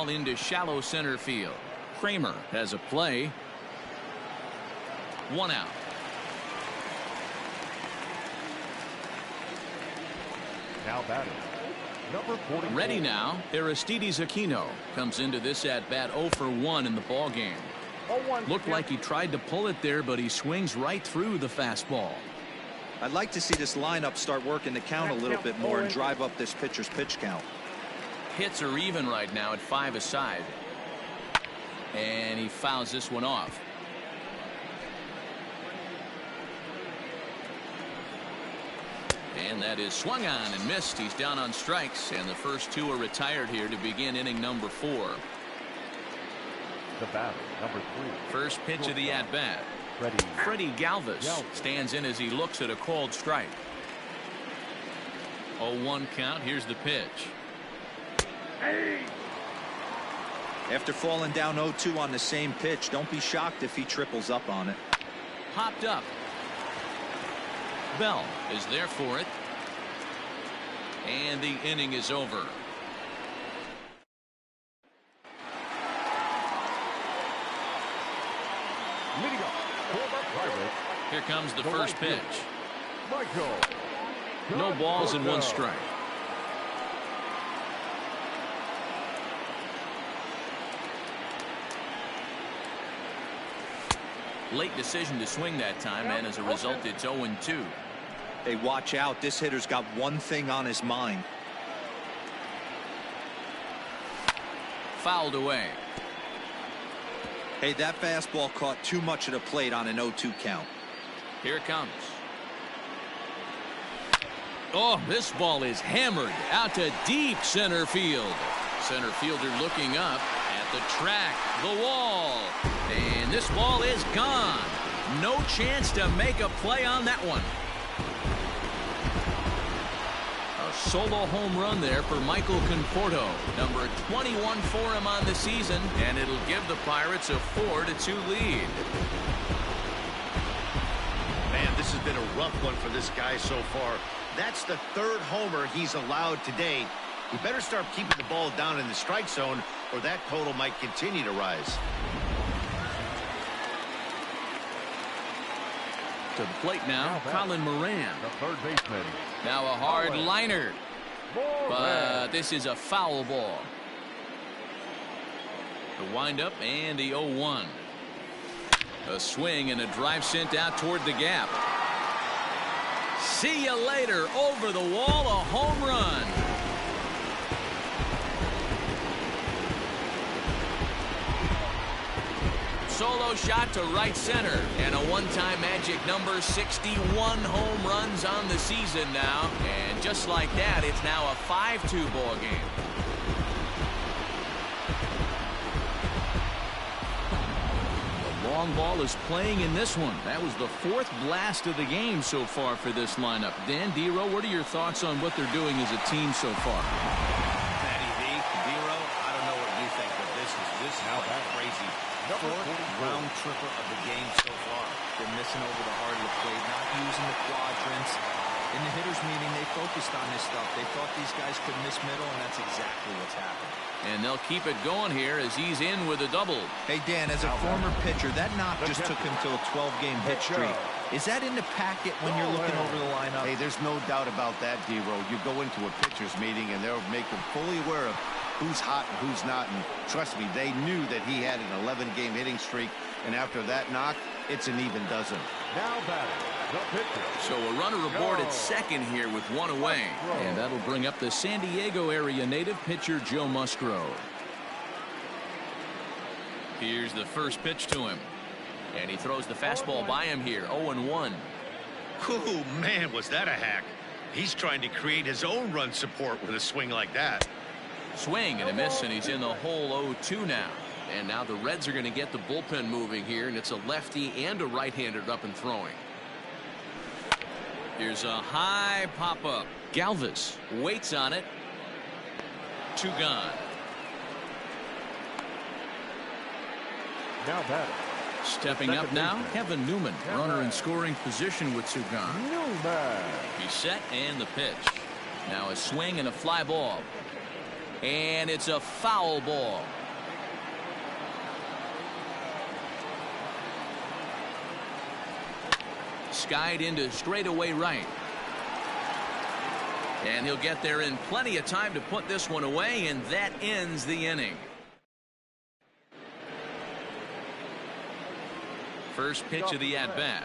ball into shallow center field. Kramer has a play. 1 out. Now batting, number 44. Ready now. Aristides Aquino comes into this at bat 0 for 1 in the ball game. Looked like he tried to pull it there, but he swings right through the fastball. I'd like to see this lineup start working the count a little bit more and drive up this pitcher's pitch count. Hits are even right now at 5 aside. And he fouls this one off. And that is swung on and missed. He's down on strikes, and the first 2 are retired here to begin inning number 4. The batter, number 3. First pitch of the at-bat. Freddie Galvis stands in as he looks at a called strike. 0-1 count. Here's the pitch. After falling down 0-2 on the same pitch, don't be shocked if he triples up on it. Popped up. Bell is there for it. And the inning is over. Leading up, former Pirate. Here comes the first pitch. Michael. No balls and 1 strike. Late decision to swing that time, and as a result, it's 0-2. Hey, watch out. This hitter's got one thing on his mind. Fouled away. Hey, that fastball caught too much of the plate on an 0-2 count. Here it comes. Oh, this ball is hammered out to deep center field. Center fielder looking up at the track, the wall. And this ball is gone. No chance to make a play on that one. A solo home run there for Michael Conforto. Number 21 for him on the season, and it'll give the Pirates a 4-2 lead. Man, this has been a rough one for this guy so far. That's the 3rd homer he's allowed today. He better start keeping the ball down in the strike zone, or that total might continue to rise. To the plate now, Colin Moran. The third baseman. Now a hard liner. But this is a foul ball. The windup and the 0-1. A swing and a drive sent out toward the gap. See you later. Over the wall, a home run. Solo shot to right center, and a one-time magic number 61 home runs on the season now, and just like that, it's now a 5-2 ball game. The long ball is playing in this one. That was the 4th blast of the game so far for this lineup. Dan, Dero, what are your thoughts on what they're doing as a team so far? Matty V, Dero, I don't know what you think, but this is like crazy. 4th round tripper of the game so far. They're missing over the heart of the plate, not using the quadrants. In the hitters meeting, they focused on this stuff. They thought these guys could miss middle, and that's exactly what's happened. And they'll keep it going here as he's in with a double. Hey, Dan, as a former pitcher, that knock just took him to a 12-game hit streak. Is that in the packet when you're looking over the lineup? Hey, there's no doubt about that, D-Row. You go into a pitcher's meeting, and they'll make them fully aware of who's hot and who's not. And trust me, they knew that he had an 11-game hitting streak. And after that knock, it's an even dozen. Now batting, the pitcher. So a runner aboard at second here with 1 away. And that'll bring up the San Diego area native pitcher Joe Musgrove. Here's the first pitch to him. And he throws the fastball by him here. 0-1. Oh, man, was that a hack. He's trying to create his own run support with a swing like that. Swing and a miss, and he's in the hole 0-2 now. And now the Reds are going to get the bullpen moving here, and it's a lefty and a right-hander up and throwing. Here's a high pop-up. Galvis waits on it. 2 gone. Now batting. Stepping up now, Kevin Newman, runner in scoring position with 2 gone. Newman. He's set and the pitch. Now a swing and a fly ball. And it's a foul ball. Skied into straightaway right. And he'll get there in plenty of time to put this one away, and that ends the inning. First pitch of the at-bat.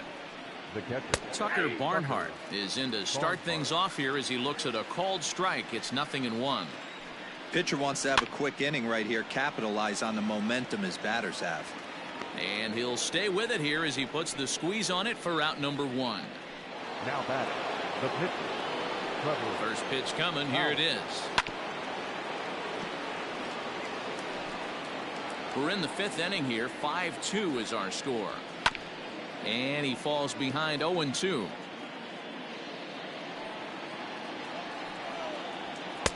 Tucker Barnhart is in to start things off here as he looks at a called strike. It's 0-1. Pitcher wants to have a quick inning right here, capitalize on the momentum his batters have. And he'll stay with it here as he puts the squeeze on it for out number 1. Now batting, the pitcher. First pitch coming. Here it is. We're in the 5th inning here. 5-2 is our score. And he falls behind 0-2.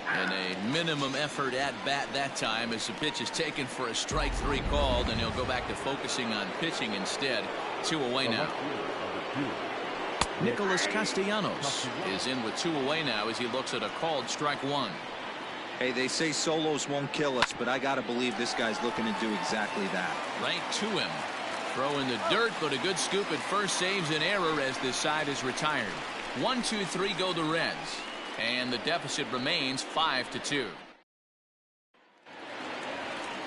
And a minimum effort at bat that time as the pitch is taken for a strike 3 called, and he'll go back to focusing on pitching instead. 2 away now. Nicholas Castellanos is in with 2 away now as he looks at a called strike 1. Hey, they say solos won't kill us, but I gotta believe this guy's looking to do exactly that. Right to him. Throw in the dirt, but a good scoop at first saves an error as this side is retired. 1, 2, 3 go the Reds. And the deficit remains 5-2.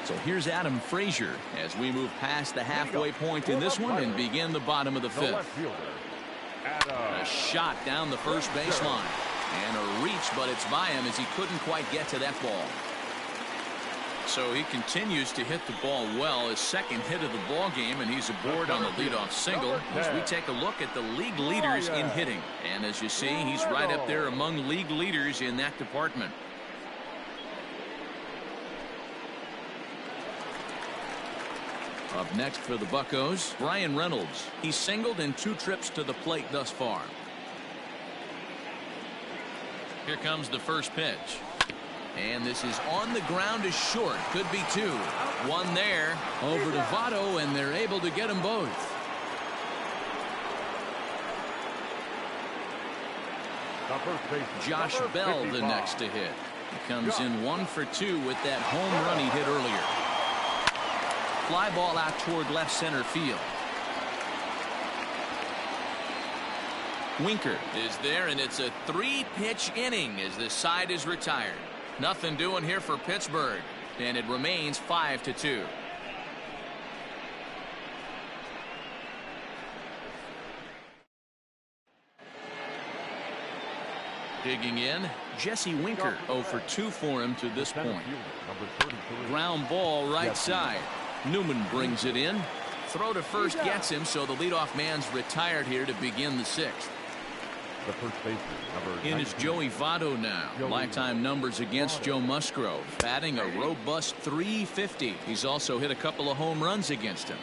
So here's Adam Frazier as we move past the halfway point in this one and begin the bottom of the 5th. A shot down the first baseline. And a reach, but it's by him as he couldn't quite get to that ball. So he continues to hit the ball well, his second hit of the ball game, and he's aboard on the leadoff single as we take a look at the league leaders in hitting. And as you see, he's right up there among league leaders in that department. Up next for the Buccos, Brian Reynolds. He's singled in 2 trips to the plate thus far. Here comes the first pitch. And this is on the ground is short. Could be 2. 1 there. Over to Votto, and they're able to get them both. Josh Bell the next to hit. He comes in 1 for 2 with that home run he hit earlier. Fly ball out toward left center field. Winker is there, and it's a 3-pitch inning as this side is retired. Nothing doing here for Pittsburgh, and it remains 5-2. Digging in, Jesse Winker 0 for 2 for him to this point. Ground ball right side. Newman brings it in. Throw to first gets him, so the leadoff man's retired here to begin the 6th. The first baseman, in is Joey Votto now. Lifetime numbers against Joe Musgrove, batting a robust .350. He's also hit a couple of home runs against him.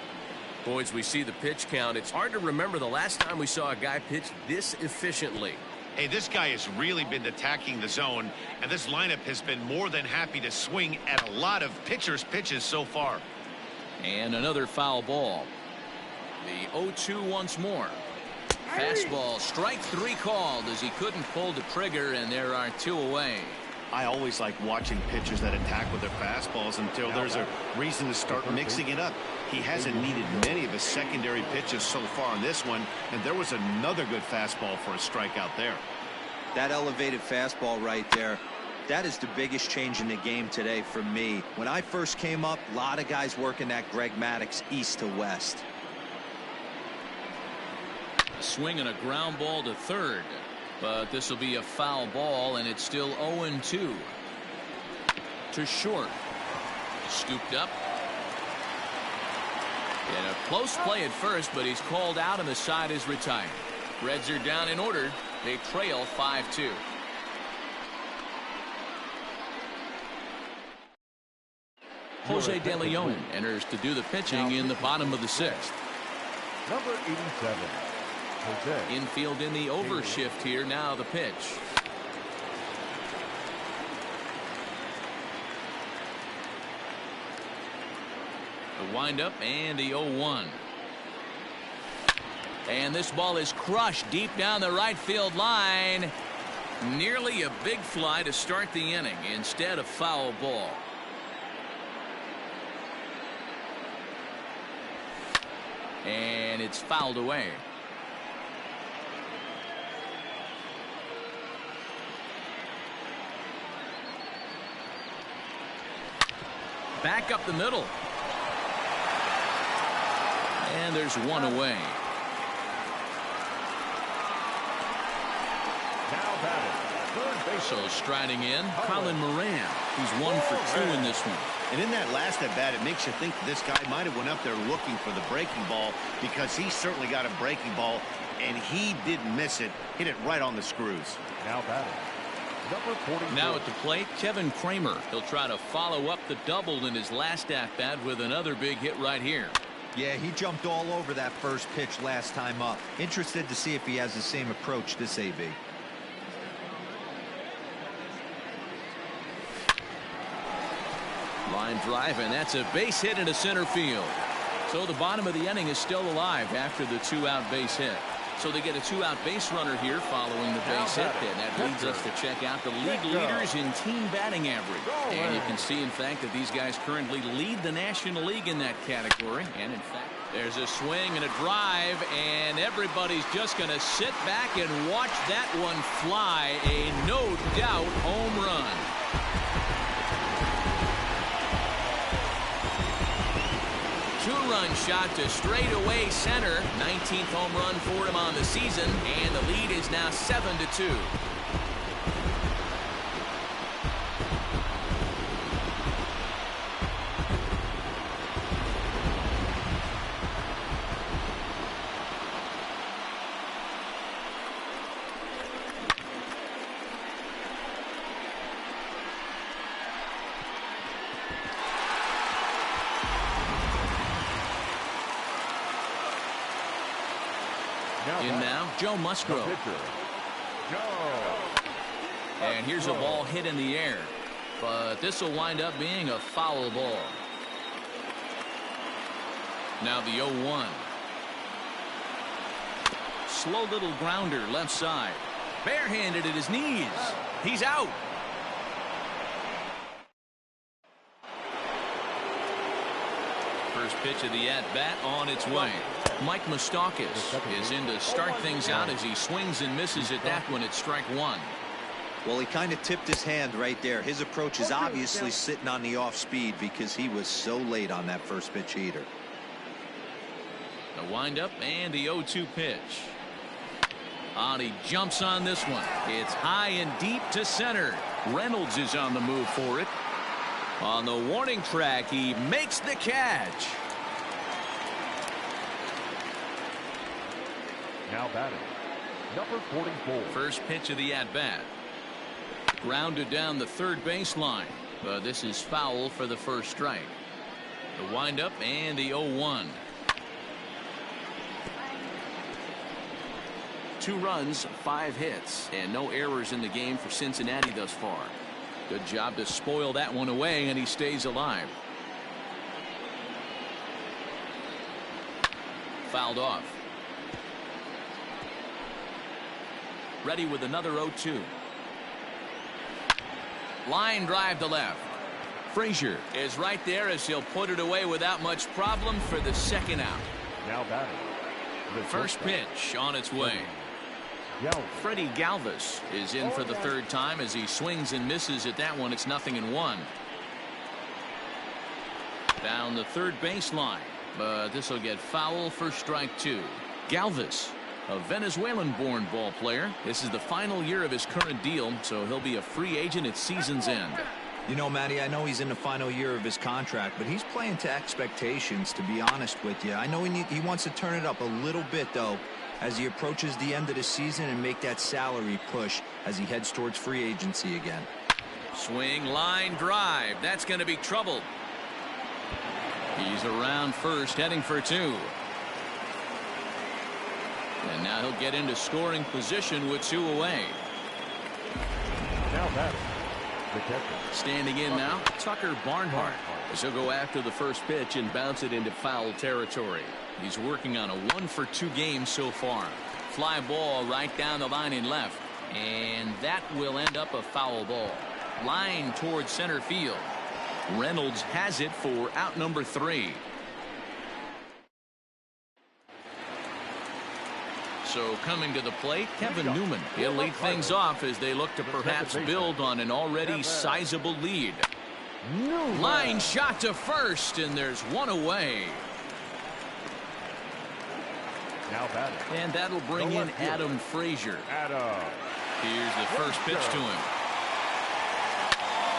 Boys, we see the pitch count. It's hard to remember the last time we saw a guy pitch this efficiently. Hey, this guy has really been attacking the zone, and this lineup has been more than happy to swing at a lot of pitchers' pitches so far. And another foul ball. The 0-2 once more. Fastball, strike 3 called as he couldn't pull the trigger, and there are 2 away. I always like watching pitchers that attack with their fastballs until there's a reason to start mixing it up. He hasn't needed many of his secondary pitches so far on this one, and there was another good fastball for a strikeout there. That elevated fastball right there, that is the biggest change in the game today for me. When I first came up, a lot of guys working that Greg Maddux east to west. A swing and a ground ball to third, but this will be a foul ball, and it's still 0-2. To short. Scooped up. And a close play at first, but he's called out and the side is retired. Reds are down in order. They trail 5-2. Jose De Leon enters to do the pitching in the bottom of the 6th. Number 87. Jose. Infield in the overshift here. Now the pitch. The windup and the 0-1. And this ball is crushed deep down the right field line. Nearly a big fly to start the inning instead of foul ball. And it's fouled away. Back up the middle. And there's one away. Now batting, third base. So striding in, Colin Moran, who's 1 for 2 in this one. And in that last at bat, it makes you think this guy might have went up there looking for the breaking ball, because he certainly got a breaking ball, and he didn't miss it. Hit it right on the screws. Now batting, number 44. Now at the plate, Kevin Kramer. He'll try to follow up the double in his last at bat with another big hit right here. Yeah, he jumped all over that first pitch last time up. Interested to see if he has the same approach this AB. Line drive, and that's a base hit into center field. So the bottom of the inning is still alive after the 2-out base hit. So they get a 2-out base runner here following the base hit, and that leads us to check out the league leaders in team batting average. And you can see, in fact, that these guys currently lead the National League in that category. And in fact, there's a swing and a drive, and everybody's just going to sit back and watch that one fly. A no-doubt home run. Two-run shot to straightaway center. 19th home run for him on the season, and the lead is now 7-2. In now, Joe Musgrove. And here's a ball hit in the air, but this will wind up being a foul ball. Now the 0-1. Slow little grounder left side. Barehanded at his knees. He's out. First pitch of the at-bat on its way. Mike Moustakas is in to start things out as he swings and misses at that one at strike one. Well, he kind of tipped his hand right there. His approach is obviously sitting on the off speed because he was so late on that first pitch heater. The windup and the 0-2 pitch. He jumps on this one. It's high and deep to center. Reynolds is on the move for it. On the warning track, he makes the catch. Now batting, number 44. First pitch of the at-bat. Grounded down the third baseline, but this is foul for the first strike. The windup and the 0-1. 2 runs, 5 hits, and no errors in the game for Cincinnati thus far. Good job to spoil that one away, and he stays alive. Fouled off. Ready with another 0-2. Line drive to left. Frazier is right there as he'll put it away without much problem for the second out. Now batting, the First pitch on its way. Freddie Galvis is in for the third time as he swings and misses at that one. It's 0-1. Down the third baseline, but this will get foul for strike 2. Galvis, a Venezuelan-born ball player. This is the final year of his current deal, so he'll be a free agent at season's end. You know, Matty, I know he's in the final year of his contract, but he's playing to expectations, to be honest with you. I know he wants to turn it up a little bit, though, as he approaches the end of the season and make that salary push as he heads towards free agency again. Swing, line, drive. That's going to be trouble. He's around first, heading for 2. And now he'll get into scoring position with 2 away. Now batting, the catcher. Standing in now, Tucker Barnhart, as he'll go after the first pitch and bounce it into foul territory. He's working on a 1-for-2 game so far. Fly ball right down the line in left. And that will end up a foul ball. Line towards center field. Reynolds has it for out number 3. So coming to the plate, Kevin Newman. He'll lead things off as they look to perhaps build on an already sizable lead. Line shot to first, and there's one away. Now batting. And that'll bring in Adam Frazier. Here's the first pitch to him.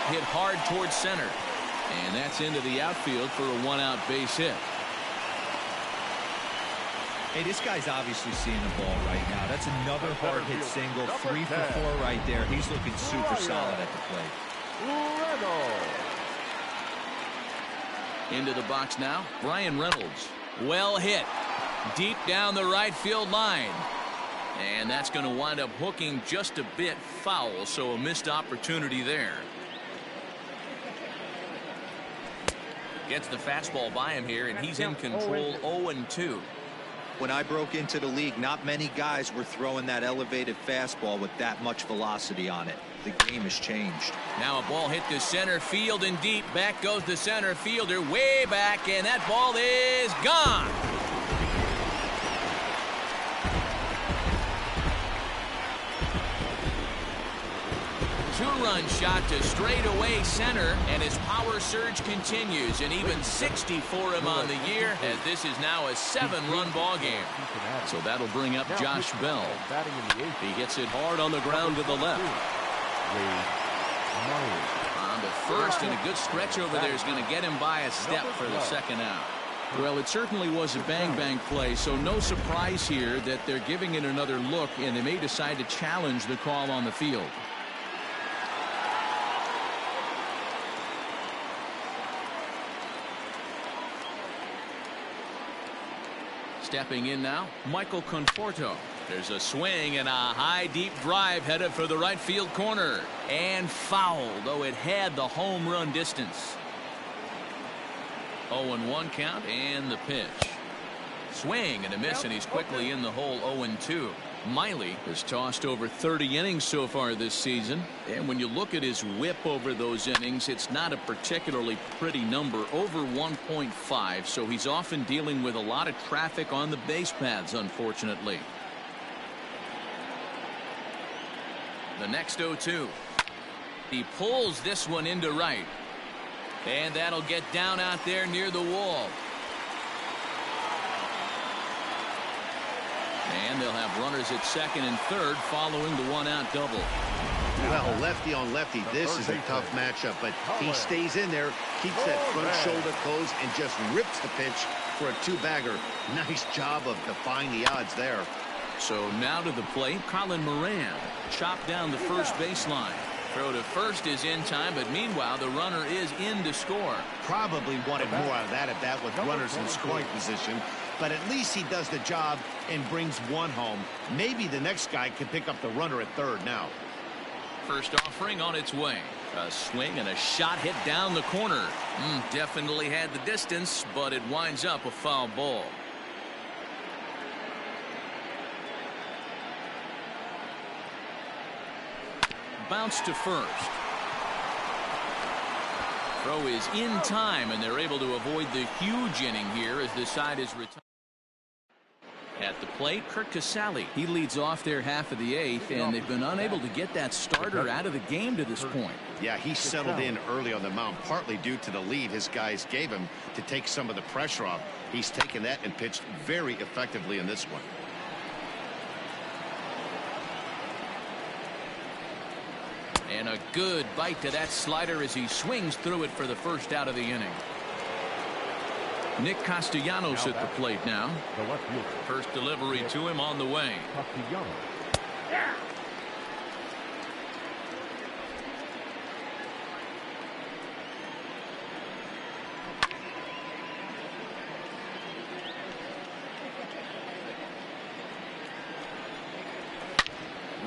Hit hard towards center. And that's into the outfield for a 1-out base hit. Hey, this guy's obviously seeing the ball right now. That's another hard hit single. 3 for 4 right there. He's looking super solid at the plate. Into the box now, Bryan Reynolds. Well hit. Deep down the right field line. And that's going to wind up hooking just a bit foul, so a missed opportunity there. Gets the fastball by him here, and he's in control 0-2. When I broke into the league, not many guys were throwing that elevated fastball with that much velocity on it. The game has changed. Now a ball hit to center field and deep. Back goes the center fielder way back, and that ball is gone. Two-run shot to straightaway center, and his power surge continues. And even 60 for him on the year, as this is now a 7-run ball game. So that'll bring up Josh Bell. He hits it hard on the ground to the left. On to first, and a good stretch over there is going to get him by a step for the second out. Well, it certainly was a bang-bang play, so no surprise here that they're giving it another look, and they may decide to challenge the call on the field. Stepping in now, Michael Conforto. There's a swing and a high deep drive headed for the right field corner. And foul, though it had the home run distance. 0-1 count and the pitch. Swing and a miss, and he's quickly in the hole. 0-2. Miley has tossed over 30 innings so far this season, and when you look at his whip over those innings, it's not a particularly pretty number, over 1.5, so he's often dealing with a lot of traffic on the base paths, unfortunately. The next 0-2. He pulls this one into right, and that'll get down out there near the wall. And they'll have runners at second and third following the 1-out double. Well, lefty on lefty, this is a tough matchup, but he stays in there, keeps that front shoulder closed, and just rips the pitch for a 2-bagger. Nice job of defying the odds there. So now to the plate, Colin Moran. Chopped down the first baseline. Throw to first is in time, but meanwhile the runner is in to score. Probably wanted more out of that at bat with runners in scoring position, but at least he does the job and brings one home. Maybe the next guy can pick up the runner at third now. First offering on its way. A swing and a shot hit down the corner. Definitely had the distance, but it winds up a foul ball. Bounce to first. Throw is in time, and they're able to avoid the huge inning here as the side is retired. At the plate, Curt Casali. He leads off their half of the 8th, and they've been unable to get that starter out of the game to this point. Yeah, he settled in early on the mound, partly due to the lead his guys gave him to take some of the pressure off. He's taken that and pitched very effectively in this one. And a good bite to that slider as he swings through it for the first out of the inning. Nick Castellanos at the plate now. First delivery to him on the way.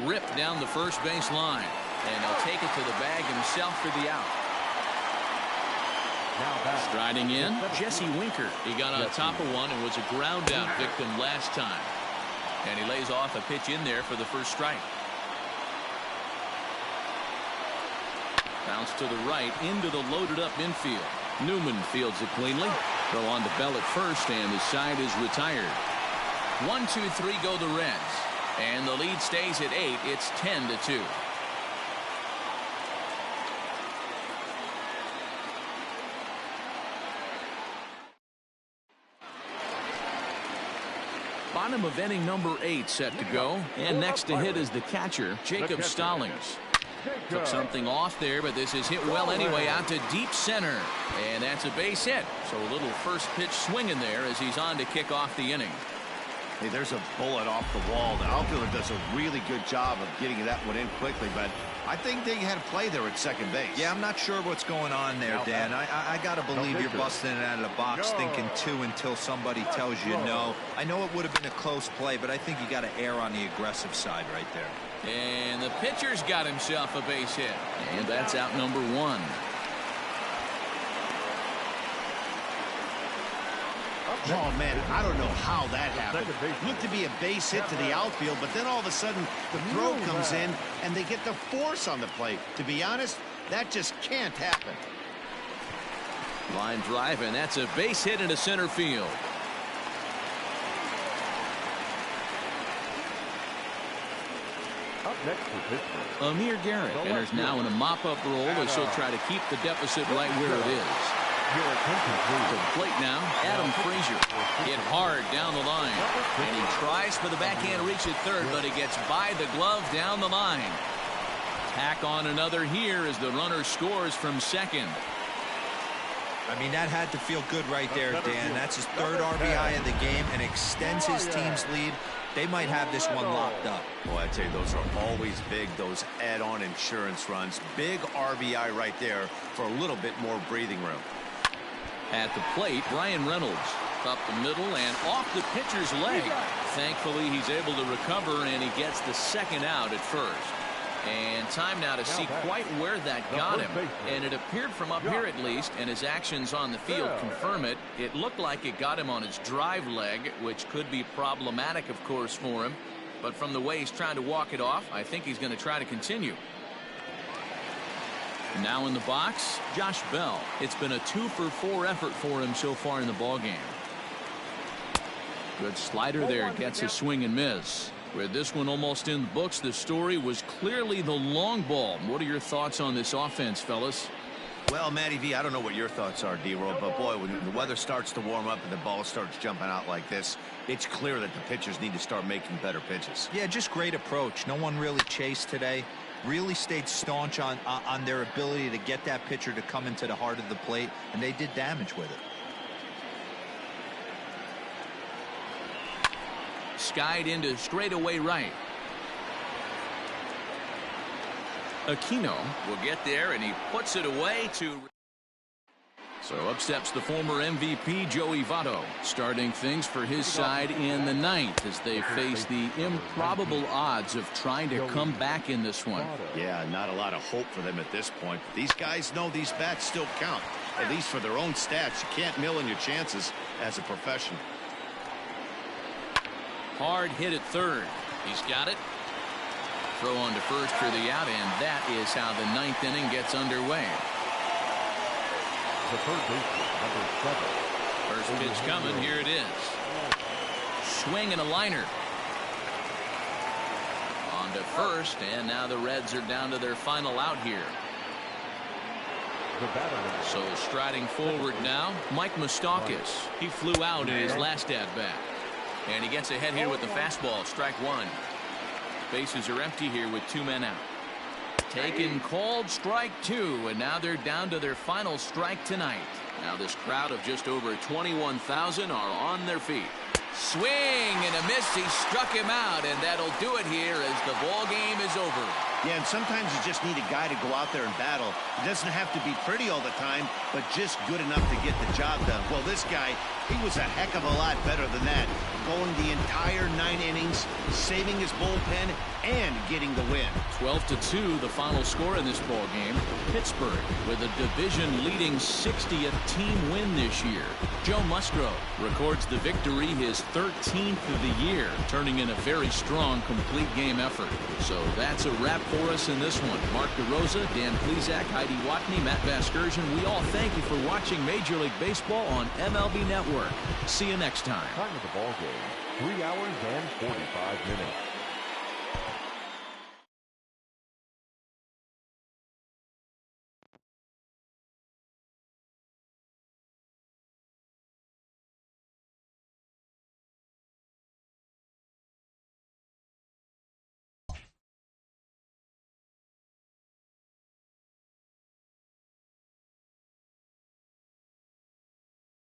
Ripped down the first base line. And he'll take it to the bag himself for the out. Striding in, Jesse Winker. He got on top of one and was a ground out victim last time. And he lays off a pitch in there for the first strike. Bounce to the right into the loaded-up infield. Newman fields it cleanly. Throw on to Bell at first, and the side is retired. 1-2-3 go the Reds. And the lead stays at 8. It's 10-2. Bottom of inning number 8 set to go. And next to hit is the catcher, Jacob Stallings. Took something off there, but this is hit well anyway, out to deep center. And that's a base hit. So a little first pitch swing in there as he's on to kick off the inning. Hey, there's a bullet off the wall. The outfielder does a really good job of getting that one in quickly, but I think they had a play there at second base. Yeah, I'm not sure what's going on there, Dan. I got to believe you're busting it out of the box thinking 2 until somebody tells you no. I know it would have been a close play, but I think you got to err on the aggressive side right there. And the pitcher's got himself a base hit. And that's out number 1. Oh, man, I don't know how that happened. Looked to be a base hit to the outfield, but then all of a sudden the throw comes in and they get the force on the plate. To be honest, that just can't happen. Line drive, and that's a base hit into center field. Up next for Pittsburgh, Amir Garrett enters now in a mop-up role as he'll try to keep the deficit right where it is. To the plate now, Adam Frazier. Hit hard down the line. And he tries for the backhand reach at third, but he gets by the glove down the line. Tack on another here as the runner scores from second. I mean, that had to feel good right there, Dan. That's his 3rd RBI of the game and extends his team's lead. They might have this one locked up. Well, I tell you, those are always big, those add-on insurance runs. Big RBI right there for a little bit more breathing room. At the plate, Bryan Reynolds. Up the middle and off the pitcher's leg. Thankfully, he's able to recover, and he gets the second out at first. And time now to see quite where that got him. And it appeared from up here at least, and his actions on the field confirm it. It looked like it got him on his drive leg, which could be problematic, of course, for him. But from the way he's trying to walk it off, I think he's going to try to continue. Now in the box, Josh Bell. It's been a 2-for-4 effort for him so far in the ballgame. Good slider there, gets a swing and miss. With this one almost in the books, the story was clearly the long ball. What are your thoughts on this offense, fellas? Well, Matty V, I don't know what your thoughts are, D-Roll, but boy, when the weather starts to warm up and the ball starts jumping out like this, it's clear that the pitchers need to start making better pitches. Yeah, just great approach. No one really chased today. Really stayed staunch on their ability to get that pitcher to come into the heart of the plate, and they did damage with it. Skied into straightaway right. Aquino will get there, and he puts it away to... So up steps the former MVP, Joey Votto, starting things for his side in the 9th as they face the improbable odds of trying to come back in this one. Yeah, not a lot of hope for them at this point. These guys know these bats still count, at least for their own stats. You can't mill in your chances as a professional. Hard hit at third. He's got it. Throw on to first for the out, and that is how the 9th inning gets underway. the third baseman, number 7. First pitch coming. Here it is. Swing and a liner. On to first, and now the Reds are down to their final out here. So striding forward now, Mike Moustakas. He flew out in his last at-bat. And he gets ahead here with the fastball, strike one. Bases are empty here with 2 men out. Taken, called, strike two, and now they're down to their final strike tonight. Now this crowd of just over 21,000 are on their feet. Swing and a miss. He struck him out, and that'll do it here as the ball game is over. Yeah, and sometimes you just need a guy to go out there and battle. It doesn't have to be pretty all the time, but just good enough to get the job done. Well, this guy, he was a heck of a lot better than that. Going the entire 9 innings, saving his bullpen, and getting the win. 12-2, the final score in this ball game. Pittsburgh with a division-leading 60th team win this year. Joe Musgrove records the victory, his 13th of the year, turning in a very strong complete game effort. So that's a wrap for us in this one. Mark DeRosa, Dan Plesac, Heidi Watney, Matt Vasgersian, we all thank you for watching Major League Baseball on MLB Network. See you next time. Time of the ball game, 3 hours and 45 minutes.